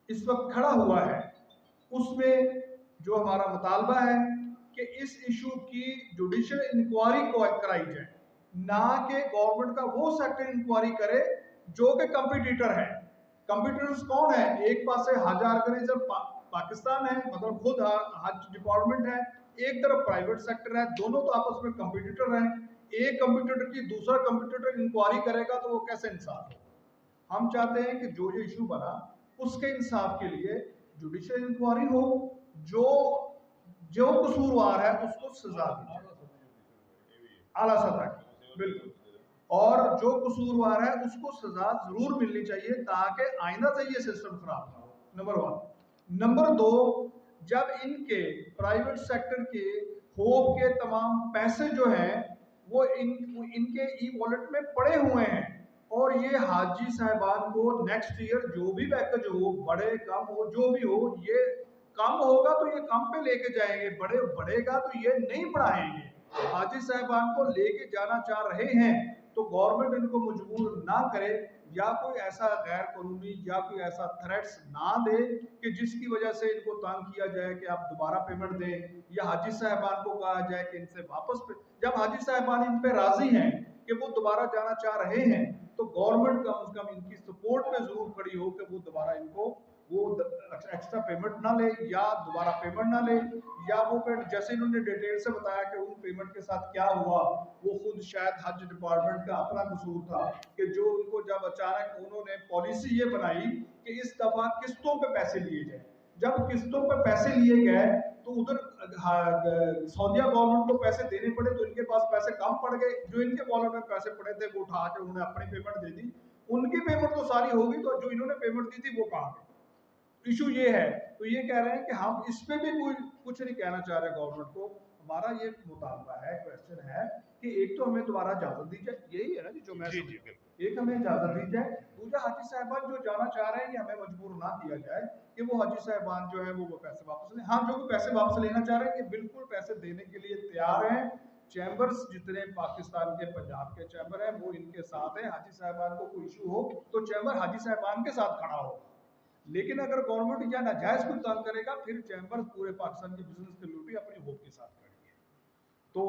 इस वक्त खड़ा हुआ है उसमें जो हमारा मुतालबा है कि इस इशू की जुडिशियल इंक्वायरी को कराई जाए, ना कि गवर्नमेंट का वो सेक्टर इंक्वायरी करे जो कि कंपटीटर है। कंपटीटर्स कौन है? एक पास से हज ऑर्गेनाइजर पाकिस्तान है, मतलब खुद हज डिपार्टमेंट है, एक तरफ प्राइवेट सेक्टर है, दोनों तो आपस में कंपटीटर हैं। एक कंपटीटर की दूसरा कंपटीटर इंक्वायरी करेगा तो वो कैसे इंसाफ हो? हम चाहते हैं कि जो ये इशू बना उसके इंसाफ के लिए जुडिशियल इंक्वायरी हो, जो जो कसूरवार है उसको सजा दी जाए आला सतह की, बिल्कुल। और जो कसूरवार है उसको सजा जरूर मिलनी चाहिए ताकि आइंदा से ये सिस्टम खराब ना हो, नंबर 1। नंबर 2, जब इनके प्राइवेट सेक्टर के होप के तमाम पैसे जो हैं वो इनके ई वॉलेट में पड़े हुए हैं और ये हाजी साहबान को नेक्स्ट ईयर जो भी पैकेज हो, बड़े कम हो, जो भी हो, ये कम होगा तो ये कम पे लेके जाएंगे, बढ़ेगा तो ये नहीं बढ़ाएंगे। हाजी साहबान को लेके जाना चाह रहे हैं तो गवर्नमेंट इनको मजबूर ना करे या कोई ऐसा गैर कानूनी या कोई ऐसा थ्रेट्स ना दे कि जिसकी वजह से इनको तंग किया जाए कि आप दोबारा पेमेंट दें, या हाजी साहबान को कहा जाए कि इनसे वापस जब हाजी साहबान इन पे राजी हैं कि वो दोबारा जाना चाह रहे हैं तो गवर्नमेंट कम से कम इनकी सपोर्ट में जरूर खड़ी हो कि वो दोबारा इनको वो एक्स्ट्रा पेमेंट ना ले या दोबारा पेमेंट ना ले, या वो पेमेंट जैसे इन्होंने डिटेल से बताया कि उन पेमेंट के साथ क्या हुआ, वो खुद शायद हज डिपार्टमेंट का अपना कसूर था कि जो उनको जब अचानक उन्होंने पॉलिसी ये बनाई कि इस दफा किस्तों पे पैसे लिए जाए। जब किस्तों पे पैसे लिए गए तो उधर सऊदीया गवर्नमेंट को पैसे देने पड़े तो इनके पास पैसे कम पड़ गए, जो इनके वॉलेट में पैसे पड़े थे वो उठा के उन्होंने अपनी पेमेंट दे दी। उनकी पेमेंट तो सारी होगी तो जो इन्होंने पेमेंट दी थी वो कहाँ गई? इशू ये है। तो ये कह रहे हैं कि हम इस पे भी कोई कुछ नहीं कहना चाह रहे गवर्नमेंट को। हमारा ये मुतालबा है, क्वेश्चन है कि एक तो हमें दोबारा इजाजत दी जाए, यही है ना जो मैं एक हमें इजाजत दी जाए, दूसरा हाजी साहबान जो जाना चाह रहे हैं कि हमें मजबूर ना किया जाए कि वो हाजी साहबान जो है वो पैसे वापस लें। हाँ, जो भी पैसे वापस लेना चाह रहे हैं कि बिल्कुल पैसे देने के लिए तैयार हैं। चैम्बर्स जितने पाकिस्तान के पंजाब के चैम्बर हैं वो इनके साथ है। हाजी साहबान को कोई इशू हो तो चैम्बर हाजी साहबान के साथ खड़ा होगा, लेकिन अगर गवर्नमेंट या नाजायज को तंग करेगा फिर चैम्बर पूरे पाकिस्तान की बिजनेस कम्युनिटी अपनी होप के साथ खड़ी है। तो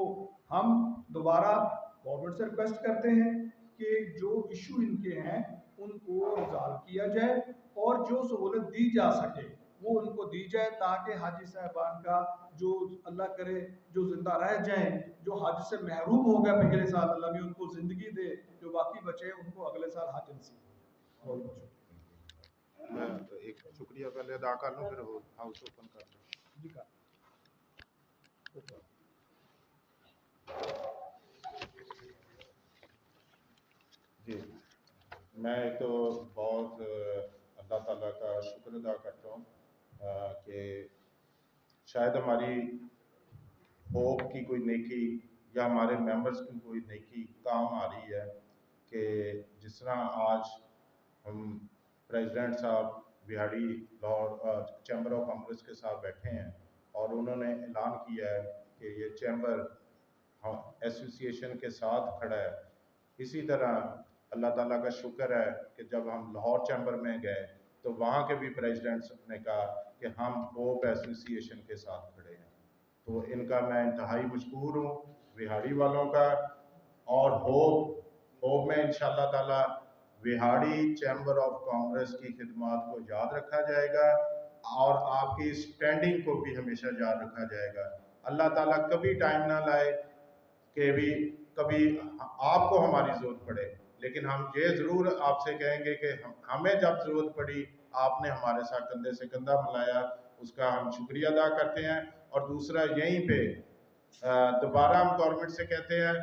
हम दोबारा गवर्नमेंट से रिक्वेस्ट करते हैं कि जो इशू इनके हैं उनको रिजॉल्व किया जाए और जो सहूलत दी जा सके वो उनको दी जाए ताकि हाजी साहबान का जो अल्लाह करे जो जिंदा रह जाएं, जो हज से महरूम हो गए पिछले साल, अल्लाह भी उनको जिंदगी दे, जो बाकी बचे उनको अगले साल हज नसीब हो। मैं तो एक शुक्रिया पहले अदा कर लूँ, फिर हाउस ओपन कर लूँ। जी, मैं तो बहुत अल्लाह ताला का शुक्र अदा करता हूँ कि शायद हमारी होप की कोई नेकी या हमारे मेंबर्स की कोई नेकी काम आ रही है कि जिस तरह आज हम प्रेसिडेंट साहब बिहाड़ी लाहौर चैम्बर ऑफ कॉमर्स के साथ बैठे हैं और उन्होंने ऐलान किया है कि ये चैम्बर एसोसिएशन के साथ खड़ा है। इसी तरह अल्लाह ताला का शुक्र है कि जब हम लाहौर चैम्बर में गए तो वहाँ के भी प्रेसिडेंट्स ने कहा कि हम होप एसोसिएशन के साथ खड़े हैं। तो इनका मैं इंतहाई मशकूर हूँ बिहाड़ी वालों का। और होप में इंशाअल्लाह ताला बिहाड़ी चैम्बर ऑफ कॉमर्स की खिदमत को याद रखा जाएगा और आपकी स्टैंडिंग को भी हमेशा याद रखा जाएगा। अल्लाह ताला कभी टाइम ना लाए कि भी कभी आपको हमारी ज़रूरत पड़े, लेकिन हम ये ज़रूर आपसे कहेंगे कि हमें जब ज़रूरत पड़ी आपने हमारे साथ कंधे से कंधा मिलाया, उसका हम शुक्रिया अदा करते हैं। और दूसरा यहीं पे दोबारा हम गवर्नमेंट से कहते हैं,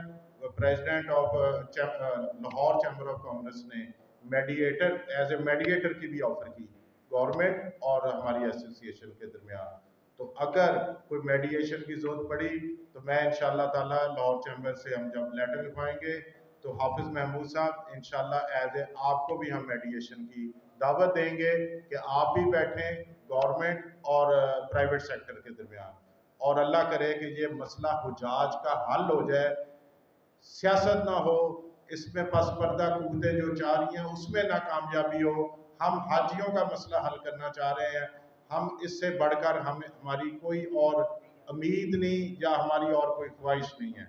president of Lahore chamber of commerce ने मेडिएटर एज ए मेडिएटर की भी ऑफर की गवर्नमेंट और हमारी एसोसिएशन के दरमियान। तो अगर कोई मेडिएशन की ज़रूरत पड़ी तो मैं इंशाअल्लाह ताला लाहौर चैम्बर से हम जब लेटर लिखवाएंगे तो हाफिज़ महमूद साहब इंशाअल्लाह एज ए आपको भी हम मेडिएशन की दावत देंगे कि आप भी बैठें गवर्नमेंट और प्राइवेट सेक्टर के दरमियान, और अल्लाह करे कि ये मसला हुजाज का हल हो जाए, सियासत ना हो इसमें, पस पर्दा कूदे जो चाह रही हैं उसमें नाकामयाबी हो। हम हाजियों का मसला हल करना चाह रहे हैं, हम इससे बढ़कर हमारी कोई और उम्मीद नहीं या हमारी और कोई ख्वाहिश नहीं है।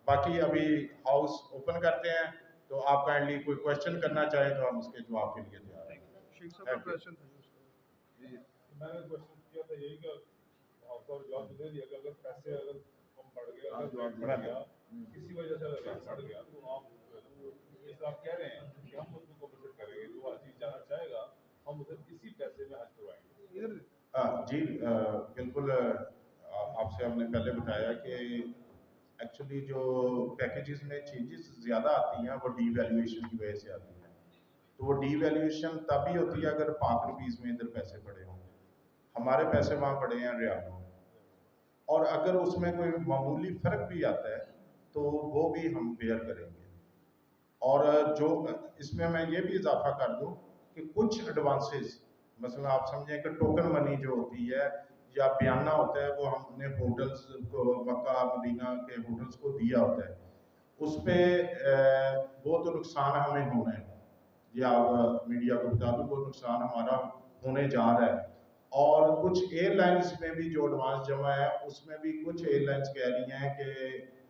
बाकी अभी हाउस ओपन करते हैं, तो आप काइंडली कोई क्वेश्चन करना चाहें तो हम उसके जवाब के लिए तैयार हैं। मैंने क्वेश्चन किया था यही कि आपका जवाब दे दिया कि अगर पैसे अगर कम बढ़ गए, अगर रेट बढ़ गया, किसी वजह से अगर रेट बढ़ गया तो आप कह रहे हैं कि हम उसको कॉम्पनसेट करेंगे, जो हाजी जाना चाहेगा हम उसे इसी पैसे में हज करवाएंगे। जी बिल्कुल, आपसे हमने पहले बताया कि एक्चुअली जो पैकेजेस में चेंजेस ज़्यादा आती हैं वो डीवैल्यूएशन की वजह से आती हैं। तो वो डीवैल्यूएशन तभी होती है अगर पाक रुपीज़ में इधर पैसे पड़े हों, हमारे पैसे वहाँ पड़े हैं रियालों में, और अगर उसमें कोई मामूली फ़र्क भी आता है तो वो भी हम बेयर करेंगे। और जो इसमें मैं ये भी इजाफा कर दूं कि कुछ एडवांसेस, मसलन आप समझें कि टोकन मनी जो होती है या बयाना होता है वो हमने होटल्स को, मक्का मदीना के होटल्स को दिया होता है, उस पर वो तो नुकसान हमें होना है, या आप मीडिया को बता दूँ वो नुकसान हमारा होने जा रहा है। और कुछ एयरलाइंस में भी जो एडवांस जमा है उसमें भी कुछ एयरलाइंस कह रही हैं कि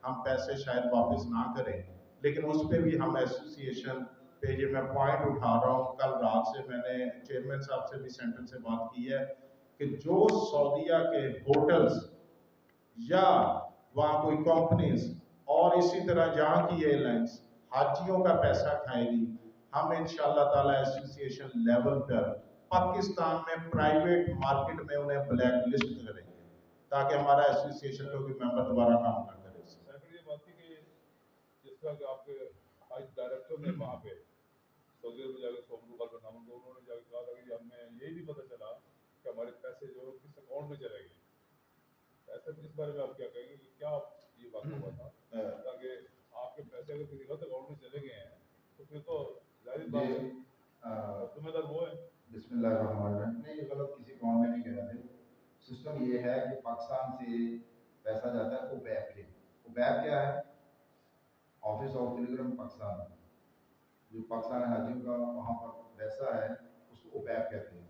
हम पैसे शायद वापस ना करें, लेकिन उस पर भी हम एसोसिएशन पे ये मैं पॉइंट उठा रहा हूँ। कल रात से मैंने चेयरमैन साहब से भी सेंटर से बात की है कि जो सऊदीया के होटल्स या वहाँ कोई कंपनीज और इसी तरह जहाँ की एयरलाइंस हाजियों का पैसा खाएगी, हम इंशाअल्लाह ताला एसोसिएशन लेवल पर पाकिस्तान में प्राइवेट मार्केट में उन्हें ब्लैक लिस्ट करेंगे ताकि हमारा एसोसिएशन का कोई मेंबर दोबारा काम ना करे। ये बात थी कि जिस तरह के आपके आज डायरेक्टर ने वहाँ पे सऊदी में जाकर सोमरू का नाम, उन्होंने जाकर कहा था कि हमें यही नहीं पता चला कि हमारे पैसे जो किस अकाउंट में चले गए। ऐसा इस बारे में आप क्या कहेंगे कि क्या ये बात हुआ था ताकि आपके पैसे अगर किसी गलत अकाउंट में चले गए हैं तो फिर तो जाहिर बात है जिम्मेदार वो है। बिस्मिल्लाहिर्रहमानिर्रहीम। नहीं, ये गलत किसी अकाउंट में नहीं गए थे। सिस्टम ये है कि पाकिस्तान से पैसा जाता है ओबैप के। ओबैप क्या है? ऑफिस ऑफ पिलग्रिम पाकिस्तान, जो पाकिस्तान हाजियों का वहाँ पर पैसा है उसको ओबैप कहते हैं।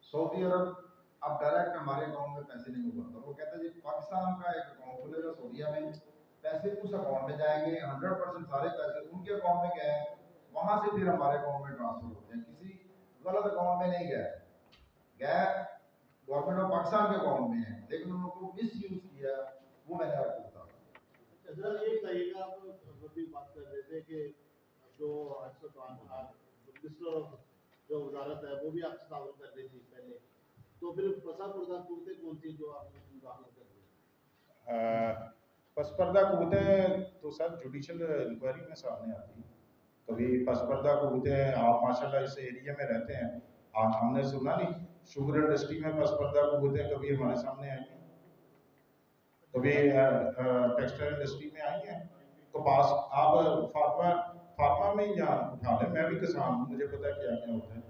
सऊदी अरब अब डायरेक्ट हमारे अकाउंट में पैसे नहीं उभरता, वो कहता है जी पाकिस्तान का एक अकाउंट खुलेगा सऊदीया में, पैसे उस अकाउंट में जाएंगे, 100% सारे पैसे उनके अकाउंट में गए, वहाँ से फिर हमारे अकाउंट में ट्रांसफर होते हैं, किसी गलत अकाउंट में नहीं गए, गवर्नमेंट ऑफ पाकिस्तान के अकाउंट में है, लेकिन उनको मिस यूज किया, वो मैंने आपको बताया। ये बताइएगा, आप भी बात कर रहे थे कि जो जो वजारत है वो भी आपसे ताउन कर रही थी पहले, तो फिर पसपर्दा कूदे कौन सी जो आपने दाखिल कर दी? पसपर्दा कूदें तो सर जुडिशल इंक्वायरी में सामने आती है। कभी पसपर्दा कूदें, आप माशाल्लाह इस एरिया में रहते हैं, हमने सुना नहीं शुगर इंडस्ट्री में पसपर्दा कूदें कभी हमारे सामने आई। कभी टेक्सटाइल इंडस्ट्री में आई हैं कपास? आप फार्मा में या उठा लें, मैं भी किसान हूँ, मुझे पता है क्या क्या होता है।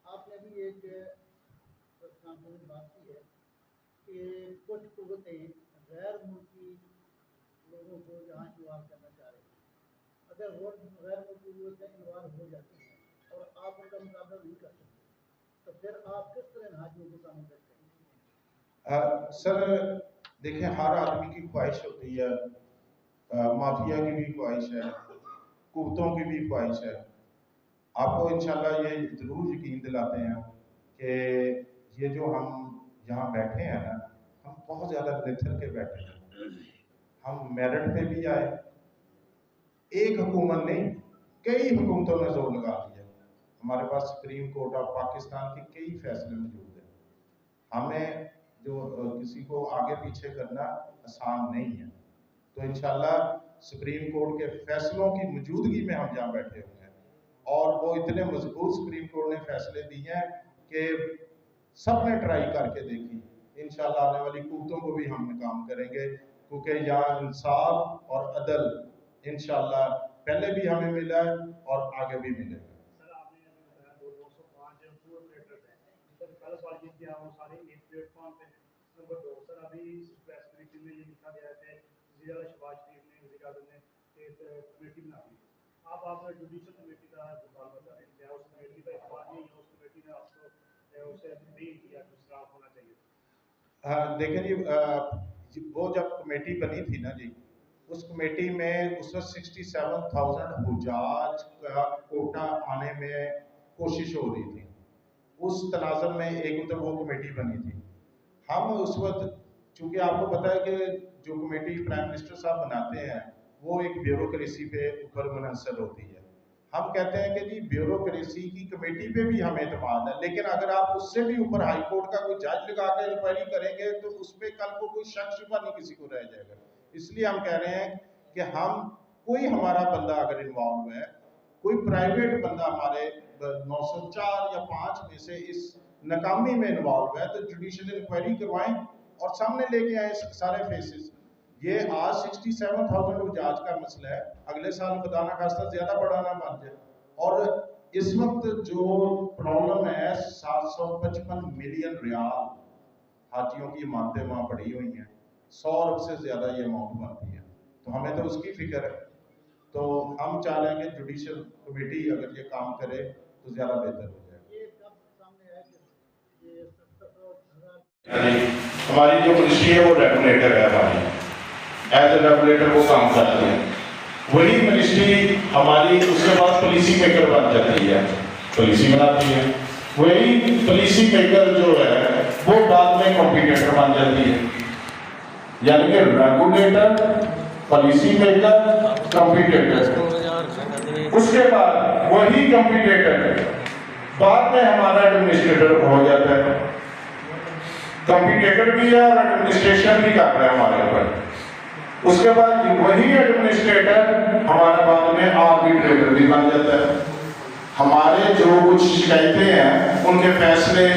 आपने अभी एक बात की है कि कुछ कुव्वतें गैर मुल्की लोगों को यहाँ इन्वॉल्व करना चाह रही हैं। अगर वो गैर मुल्की कुव्वतें इन्वॉल्व हो जाती हैं और आप उनका मुकाबला नहीं कर सकते, तो फिर आप किस तरह हाजियों को काम करते हैं? सर देखिए, हर आदमी की ख्वाहिश होती है, माफिया की भी ख्वाहिश है, कुव्वतों की भी ख्वाहिश है। आपको इंशाल्लाह ये ज़रूर यकीन दिलाते हैं कि ये जो हम यहाँ बैठे हैं ना, हम बहुत ज़्यादा निथर के बैठे हैं। हम मेरिट पे भी आए, एक हुकूमत नहीं कई हुकूमतों ने जोर लगा दिया। हमारे पास सुप्रीम कोर्ट ऑफ पाकिस्तान के कई फैसले मौजूद हैं। हमें जो किसी को आगे पीछे करना आसान नहीं है, तो इंशाल्लाह सुप्रीम कोर्ट के फैसलों की मौजूदगी में हम यहाँ बैठे हुए हैं, और वो इतने मजबूत सुप्रीम कोर्ट ने फैसले दिए हैं कि सब ने ट्राई करके देखी। इंशाल्लाह आने वाली कुव्वतों को भी हम काम करेंगे, क्योंकि यहाँ इंसाफ और अदल इंशाल्लाह पहले भी हमें मिला है और आगे भी मिलेगा। सर आपने बताया 205 टूर ऑपरेटर्स हैं, सर पहला सवाल ये किया वो सारे एक प्लेटफॉर्म पे। नंबर 2 सर अभी प्रेस ब्रीफिंग में ये लिखा गया है कि वज़ीर शहबाज शरीफ ने वज़ीर आज़म ने एक कमेटी बना दी। आप जुडिशल कमेटी का सवाल बता रहे हैं, क्या उस कमेटी का इत्मीनान नहीं या उस कमेटी ने आपको उसे नहीं किया दूसरा होना चाहिए? देखिए जी, वो जब कमेटी बनी थी ना जी, उस कमेटी में उस वक्त 67,000 हुजाज का कोटा आने में कोशिश हो रही थी। उस तनाज़ुर में एक तो वो कमेटी बनी थी। हम उस वक्त, चूँकि आपको पता है कि जो कमेटी प्राइम मिनिस्टर साहब बनाते हैं वो एक ब्यूरोक्रेसी पे ऊपर मुनहसर होती है। हम कहते हैं कि जी ब्यूरोक्रेसी की कमेटी पे भी हमें एतमाद है, लेकिन अगर आप उससे भी ऊपर हाई कोर्ट का कोई जज लगा कर इंक्वायरी करेंगे तो उस पर कल को कोई शक शुबा नहीं किसी को रह जाएगा। इसलिए हम कह रहे हैं कि हम कोई हमारा बंदा अगर इन्वॉल्व है, कोई प्राइवेट बंदा हमारे 904 या 5 में से इस नाकामी में इन्वॉल्व है, तो जुडिशल इंक्वायरी करवाएं और सामने लेके आए सारे फेसेस। ये आज 67,000 हुजाज का मसला है, अगले साल खुदा ना खास्ता ज्यादा बड़ा ना बन जाए। और इस वक्त जो प्रॉब्लम है 755 मिलियन रियाल हाजियों की इमारतें वहाँ पड़ी हुई हैं, 100 अरब से ज्यादा ये अमाउंट बनती है, तो हमें तो उसकी फिक्र है। तो हम चाह रहे हैं कि जुडिशल कमेटी अगर ये काम करे तो ज्यादा बेहतर हो जाए। हमारी जो मिनिस्ट्री है वो रेगुलेटर है, हमारी एज ए रेगुलेटर वो काम करती है। वही मिनिस्ट्री हमारी उसके बाद पॉलिसी मेकर बन जाती है, पॉलिसी बनाती है। वही पॉलिसी मेकर जो है वो बाद में कॉम्पिटिटर बन जाती है, यानी कि रेगुलेटर, पॉलिसी मेकर, कॉम्पिटिटर। उसके बाद वही कॉम्पिटिटर बाद में हमारा एडमिनिस्ट्रेटर हो जाता है। कॉम्पिटिटर भी है और एडमिनिस्ट्रेशन भी कर रहा है हमारे ऊपर। उसके बाद वही एडमिनिस्ट्रेटर हमारे बाद में आर्बिट्रेटर भी बन जाता है। हमारे जो कुछ शिकायतें हैं उनके फैसले,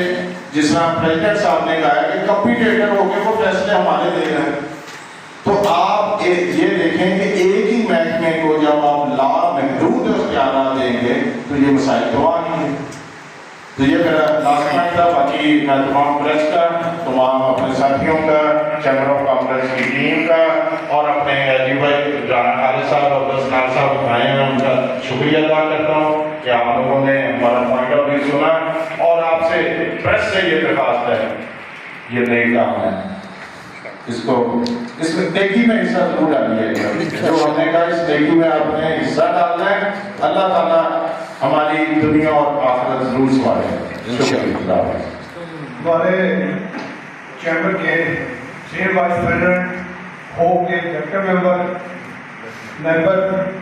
जिस तरह प्रेसिडेंट साहब ने कहा कि कॉम्पिटिटर होकर वो फैसले हमारे दे रहे हैं, तो आप ये देखें कि एक ही महकमे को जब आप लामहदूद इख्तियार देंगे तो ये मसाइल तो आ नहीं है। तो ये मेरा लास्ट पॉइंट था। बाकी मैं तमाम प्रेस का, तमाम अपने साथियों का, चैम्बर ऑफ कॉमर्स की टीम का और अपने अजीब भाई राना खालिद साहब और दसनार साहब आए हैं, उनका शुक्रिया अदा करता हूँ कि आप लोगों ने हमारा पॉइंट ऑफ व्यू सुना। और आपसे प्रेस से ये दरखास्त है, ये नई काम है, इसको इसमें नेकी में हिस्सा जरूर डालिएगा। जो हमने कहा इस नेकी में आपने हिस्सा डालना है, अल्लाह ताला हमारी दुनिया और आखिरत जरूर संभाले। शुक्रिया। हमारे चैम्बर के चेयर वाइस प्रेसिडेंट होप के एग्जेक्टिव मेंबर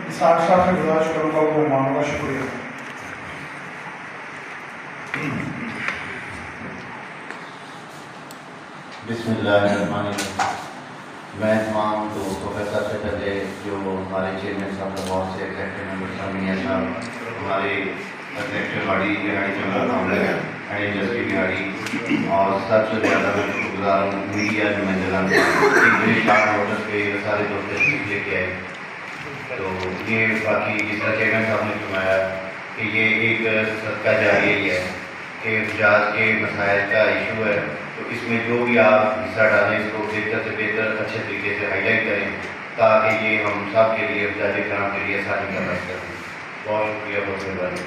इसाक साहब से गुजारिश करूँगा वो मेहमानों का शुक्रिया। बिस्मिल्लाहिर्रहमानिर्रहीम। मैं तमाम दोस्तों का सबसे पहले जो हमारे चेयरमैन साहब बहुत से एक्टिव मेंबर साहब, हमारे अध्यक्ष बड़ी चैम्बर कामले हैं, एंड इंडस्ट्री बिहारी, और सबसे ज़्यादा मैं शुक्रगुजार हूँ मीडिया जो मंजिला मेरी शार्ट नोटिस पे ये सारे दोस्त तशरीफ लेके आए। तो ये बाकी जिस तरह चेयरमैन साहब ने फरमाया कि ये एक सदका जारी ही है कि हुजाज के मसाइल का इशू है, तो इसमें जो भी आप हिस्सा डालें इसको बेहतर से बेहतर अच्छे तरीके से हाईलाइट करें ताकि ये हम सब के लिए हुजाज कराम के लिए आसानी का रास्ता करें। बहुत शुक्रिया, बहुत मेहरबानी।